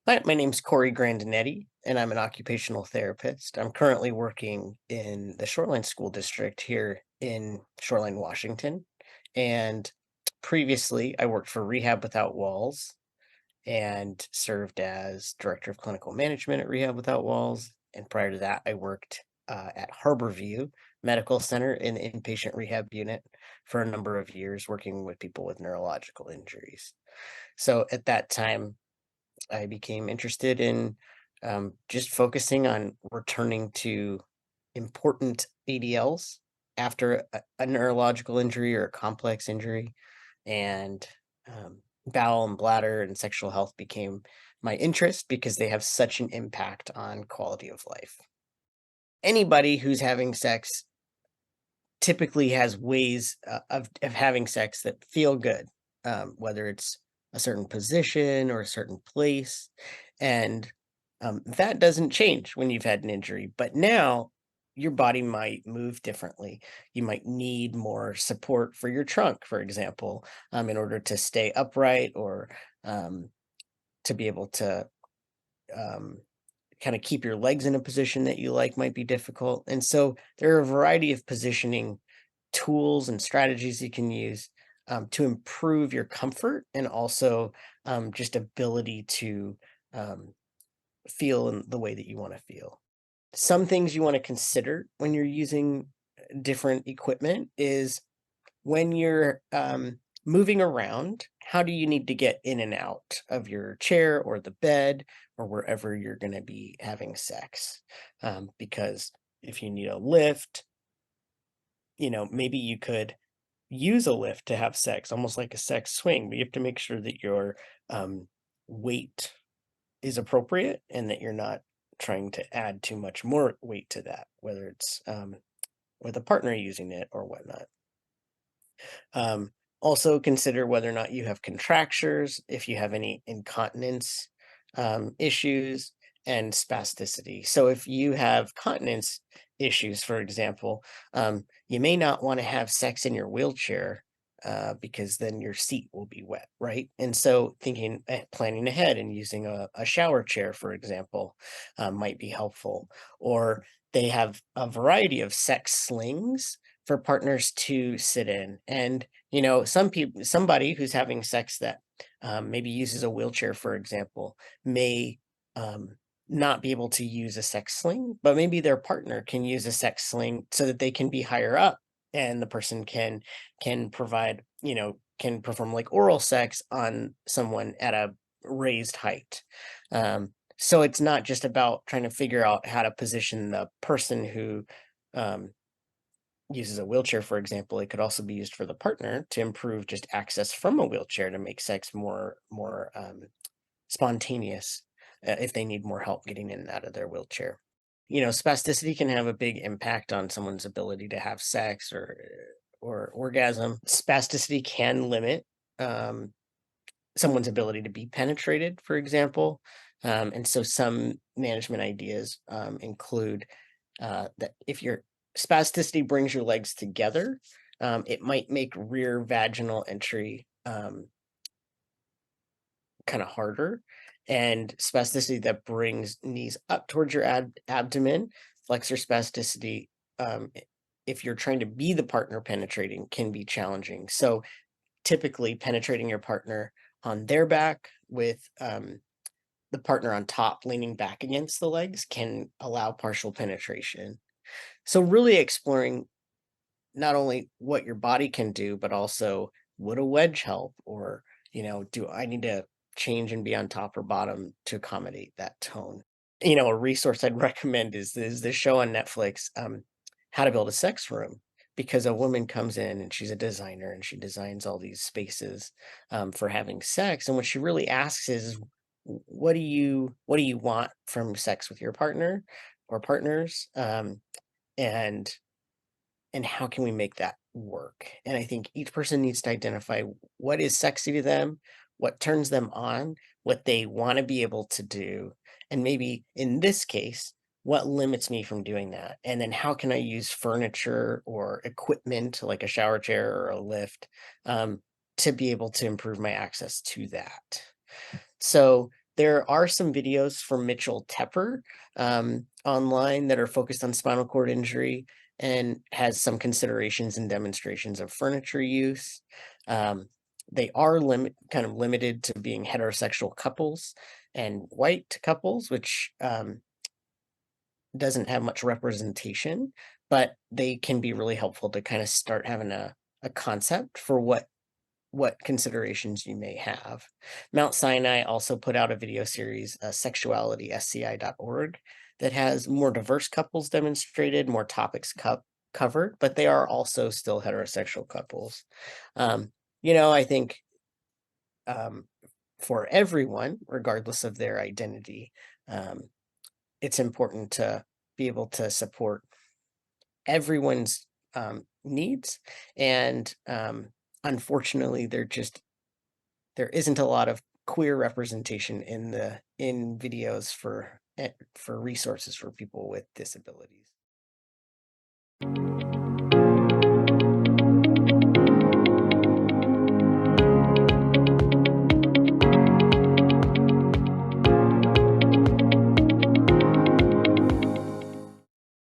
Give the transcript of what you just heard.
Hi, my name's Cory Grandinetti, and I'm an occupational therapist. I'm currently working in the Shoreline School District here in Shoreline, Washington. And previously, I worked for Rehab Without Walls and served as Director of Clinical Management at Rehab Without Walls. And prior to that, I worked at Harborview Medical Center in the inpatient rehab unit for a number of years, working with people with neurological injuries. So at that time, I became interested in just focusing on returning to important ADLs after a neurological injury or a complex injury. And bowel and bladder and sexual health became my interest because they have such an impact on quality of life. Anybody who's having sex typically has ways of having sex that feel good, whether it's a certain position or a certain place. And that doesn't change when you've had an injury. But now your body might move differently. You might need more support for your trunk, for example, in order to stay upright or um, to be able to um, kind of keep your legs in a position that you like might be difficult. And so there are a variety of positioning tools and strategies you can use to improve your comfort and also just ability to um, feel in the way that you want to feel. Some things you want to consider when you're using different equipment is when you're moving around, how do you need to get in and out of your chair or the bed or wherever you're going to be having sex? Because if you need a lift, maybe you could use a lift to have sex, almost like a sex swing, but you have to make sure that your um, weight is appropriate and that you're not trying to add too much more weight to that, whether it's with a partner using it or whatnot. Also, consider whether or not you have contractures, if you have any incontinence issues, and spasticity. So, if you have continence issues, for example, you may not want to have sex in your wheelchair because then your seat will be wet, right? And so, planning ahead and using a shower chair, for example, might be helpful. Or they have a variety of sex slings for partners to sit in. And, somebody who's having sex that maybe uses a wheelchair, for example, may um, not be able to use a sex sling, but maybe their partner can use a sex sling so that they can be higher up and the person can provide, can perform like oral sex on someone at a raised height. So it's not just about trying to figure out how to position the person who um, uses a wheelchair, for example. It could also be used for the partner to improve just access from a wheelchair to make sex more spontaneous if they need more help getting in and out of their wheelchair. Spasticity can have a big impact on someone's ability to have sex or orgasm. Spasticity can limit um, someone's ability to be penetrated, for example. And so some management ideas include that if your spasticity brings your legs together, it might make rear vaginal entry kind of harder. And spasticity that brings knees up towards your abdomen, flexor spasticity, if you're trying to be the partner penetrating, can be challenging. So typically, penetrating your partner on their back with the partner on top leaning back against the legs can allow partial penetration. So really exploring not only what your body can do, but also would a wedge help? Or, do I need to change and be on top or bottom to accommodate that tone? A resource I'd recommend is this show on Netflix, How to Build a Sex Room, because a woman comes in and she's a designer and she designs all these spaces for having sex. And what she really asks is, what do you want from sex with your partner or partners? And how can we make that work? And I think each person needs to identify what is sexy to them, what turns them on, what they want to be able to do, and maybe in this case, what limits me from doing that? And then how can I use furniture or equipment like a shower chair or a lift um, to be able to improve my access to that? So There are some videos from Mitchell Tepper online that are focused on spinal cord injury and has some considerations and demonstrations of furniture use. Um, they are kind of limited to being heterosexual couples and white couples, which doesn't have much representation, but they can be really helpful to kind of start having a concept for what considerations you may have. Mount Sinai also put out a video series, sexualitysci.org, that has more diverse couples demonstrated, more topics covered, but they are also still heterosexual couples. I think um, for everyone, regardless of their identity, um, it's important to be able to support everyone's needs. And unfortunately, there isn't a lot of queer representation in videos for resources for people with disabilities.